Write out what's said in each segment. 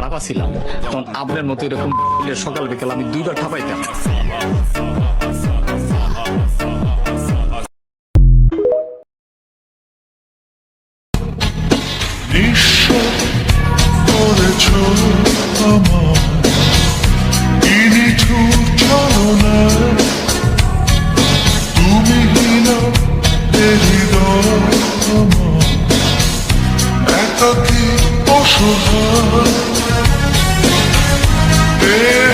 লাফা ছিলাম, তখন আপনার মতো এরকম সকাল বিকাল আমি দুইবার ঠাপাইতাম।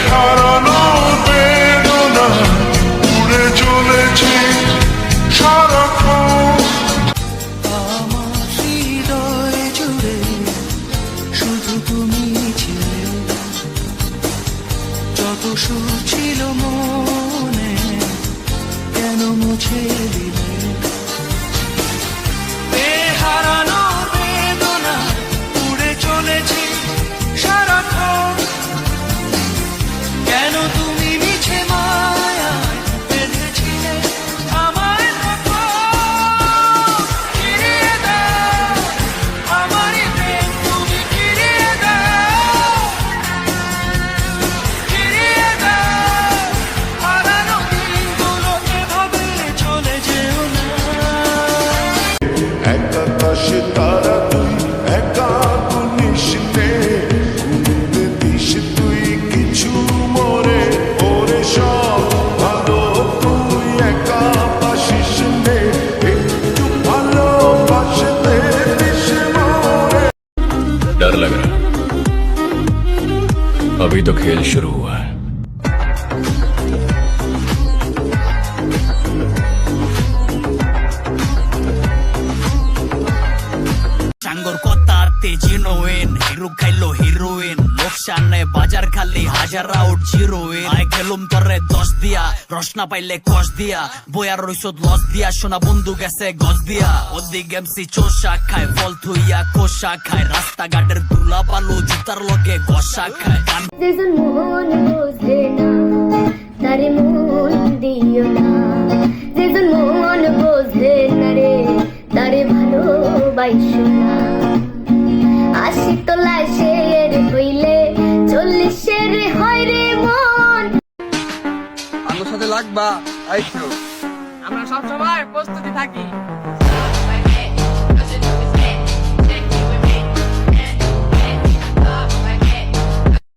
হারানো বেদনা উড়ে চলেছে সারাক্ষণ আমার হৃদয় জুড়ে শুধু তুমি ছিলে, যত সুর ছিল মনে কেন মুছে দিলে। হারানো বেদনা উড়ে চলেছে সারাক্ষণ, কেন তুমি মিছে মায়ায় বেঁধেছিলে আমায়। ফিরিয়ে দাও আমার প্রেম, তুমি ফিরিয়ে দাও, ফিরিয়ে দাও হারানো দিনগুলো, এভাবে চলে যেও না। আকাশে তারা তুই একা নিশিতে ঘুমতে দিস তুই কিছু মরে ওরে সব ভালো তুই একা বাসিস নে একটু ভালো বাসতে দিস মরে। डर लग रहा? अभी तो खेल शुरू हुआ है। চাঙ্গর কথা জিনোইন, হিরো খাইলো হিরোইন, লোকসানে বাজার খালি হাজার আউট জিরোইন। আয় গেলুম তরে 10 দিয়া, রসনা পাইলে কষ দিয়া, বয়ার রইসদ লস দিয়া, সোনা বন্ধু গেছে গছ দিয়া। ওদিক এমসি চোষা খায়, ফল থুইয়া কোষা খায়, রাস্তাঘাটের দুলা বালু জুতার লগে গসা খায়। যেজন মোহন বুঝে না তারে মন দিও না, যেজন মন বোঝে না রে তারে ভালোবাসো না। 80 তলায় শের হইলে 40 হয় রে মন। আমার সাথে লাগবা আইছো, আমরা সবসময় প্রস্তুতি থাকি।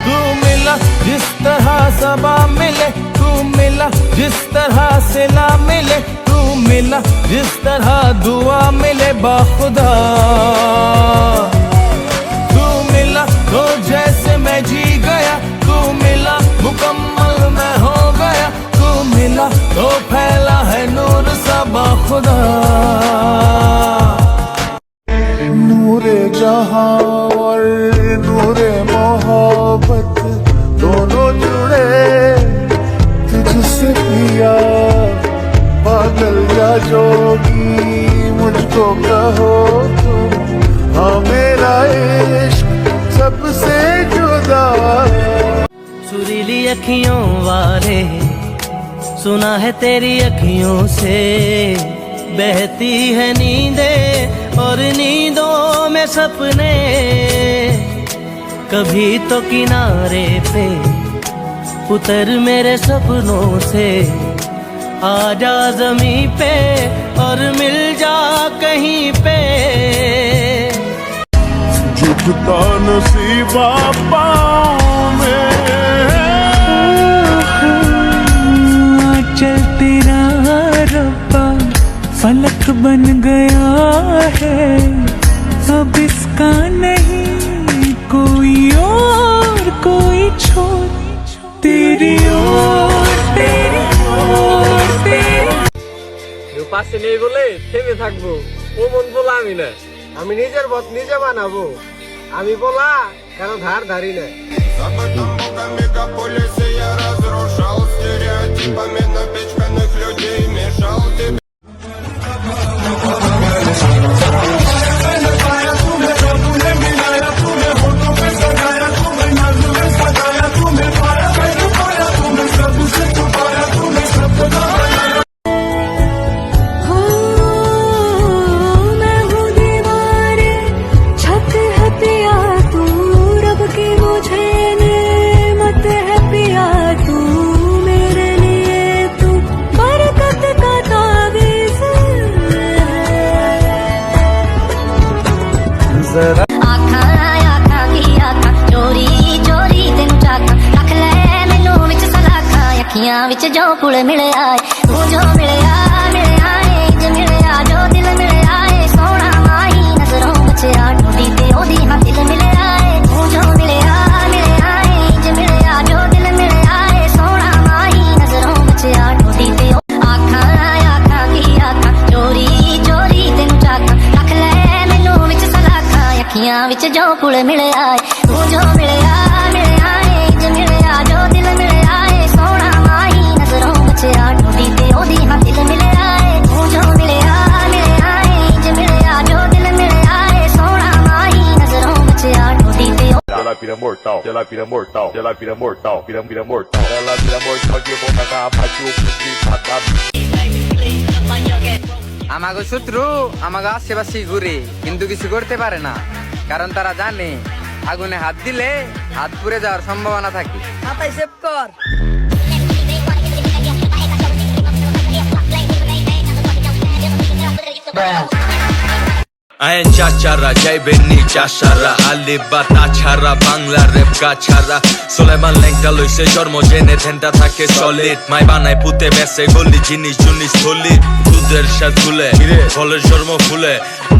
तू मिला जिस तरह सबा मिले, तू मिला जिस तरह से ना मिले, तू मिला जिस तरह दुआ मिले बाखुदा। तू मिला तो जैसे मैं जी गया, तू मिला मुकम्मल मैं हो गया, तू मिला तो फैला है नूर सा बाखुदा। नूरे जहां और नूरे मोहब्बत दोनों जुड़े तुझसे पिया, पागल या जोगी मुझको कहो तुम, हाँ मेरा इश्क सबसे जुदा। सुरीली अखियों वाले सुना है तेरी अखियों से बहती है नींदें, और नींदों में सपने। कभी तो किनारे पे उतर मेरे सपनों से, आजा ज़मीं पे और मिल जा कहीं पे। झुकता नसीबा पाँव में, चल तेरा रब्बा फलक बन गया है, अब इसका नहीं कोई और कोई छोड़, तेरी ओर तेरी ओर तेरी। কেউ পাশে নেই বলে থেমে থাকবো, ও মন বলা আমি না। আমি নিজের পথ নিজে বানাবো, আমি বলা কেন ধার ধারি না। мегаполисе я разрушал стереотипами напичканных людей, мешал тебе. मैं हूँ दीवारें, छत है पिया तू रब की मुझे पुल मिले आए तू जो मिले आए जो मिले आ जो दिल मिले आए सोना माही नजरों बचे आ टूटी ते ओदी हाँ दिल मिले आए तू जो मिले आए जो मिले आ जो दिल मिले आए सोना माही नजरों बचे आ टूटी ते आखा की आखा चोरी चोरी तेन चाखा रख ले मैनू विच सलाखा अखियां विच जो पुल मिले आए तू जो मिले आए जो मिले आ जो दिल मिले आए सोना माही नजरों बचे आ टूटी ते ओदी हाँ दिल मिले आए तू जो मिले आए जो मिले आ जो दिल मिले आए सोना माही नजरों बचे आ टूटी ते Ela vira mortal, ela vira mortal, ela vira mortal, vira mortal, ela vira mortal de boca na bate o আমাগো শত্রু আমাগো আশেপাশে ঘুরে কিন্তু কিছু করতে পারে না, কারণ তারা জানে আগুনে হাত দিলে হাত পুড়ে যাওয়ার সম্ভাবনা থাকে। মাথায় সেভ কর। আইন চাচারা যাইবেননি চাষারা আলিবা তাছাড়া বাংলা রেপ গাছারা সোলেমান ল্যাংটা লইছে জন্ম জেনে ধ্যানটা থাকে সলিড মাই বানায় পুতে বেসে গলি জিনিস জুনিস থলি দুধের সাথ ফুলে ফলের জন্ম ফুলে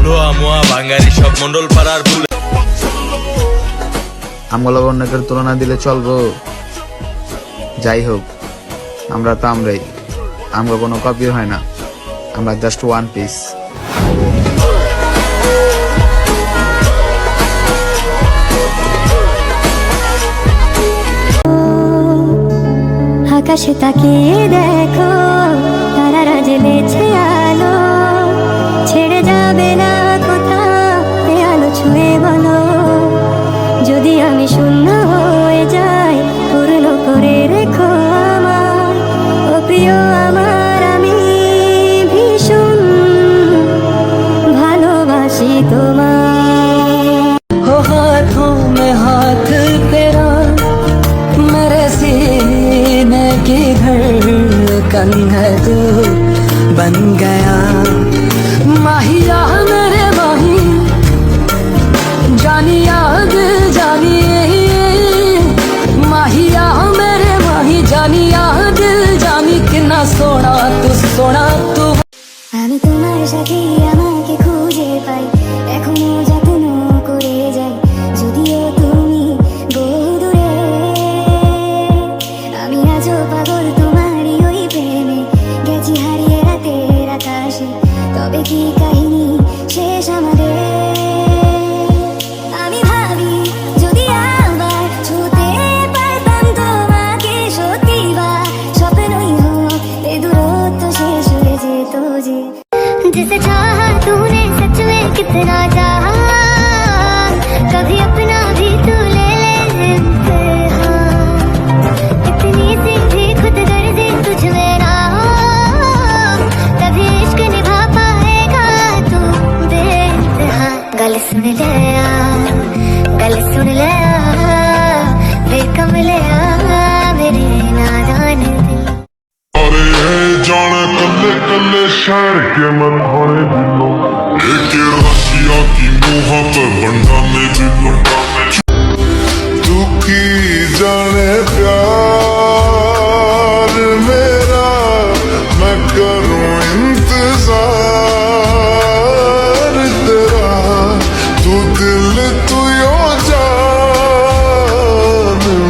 লোয়া মোয়া ভাঙ্গারি সব মন্ডল পাড়ার ফুলে আমগুলো অন্যকের তুলনা দিলে চলবো। যাই হোক আমরা তো আমরাই, আমরা কোনো কপি হয় না, আমরা জাস্ট ওয়ান পিস। আকাশে তাকিয়ে দেখো তারারা জ্বেলেছে আলো ছেড়ে যাবে না কোথাও এ আলো ছুঁয়ে বলো যদি আমি শূন্য হয়ে যাই পূর্ণ করে রেখো আমার ও প্রিয় আমার আমি ভীষণ ভালোবাসি তোমার। हो हाथों में हाथ तेरा मेरे सीने की धड़कन है तू बन गया माहिया मेरे माही जानिया दिल जानिए माहिया मेरे माही जानिया दिल जानी कितना सोना तू আমি তোমার সাথে আমাকে খুঁজে পাই এখনো যত্ন করে যাই যদিও তুমি বহু দূরে আমি আজও পাগল তোমারই ওই প্রেমে গেছি হারিয়ে রাতের আকাশে তবে কি কাহিনী শেষ আমাদের আমি ভাবি যদি আবার ছুতে পারতাম তোমাকে সত্যি বা স্বপ্নই হোক এ দূরত্ব শেষ হয়ে যেত যে जिसे चाहा तूने सच में कितना चाहा कभी अपना भी तू ले ले इम्तिहान इतनी सी भी खुद गर्जी तुझ में ना हो तभी इश्क निभा पाएगा तू बेइंतहा गल सुन ले बेकमले मेरे नादान दिल जाने कल्ले कल्ले शहर के मन भाने दिलों एक रसिया की मुहब्बत बनने दिलों तू की जाने प्यार मेरा मैं करूं इंतजार तेरा तू दिल तू यो जान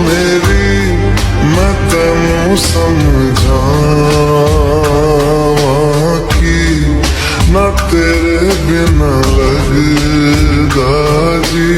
मेरी मैं तेनू समझा ना तेरे बिना लगदा जी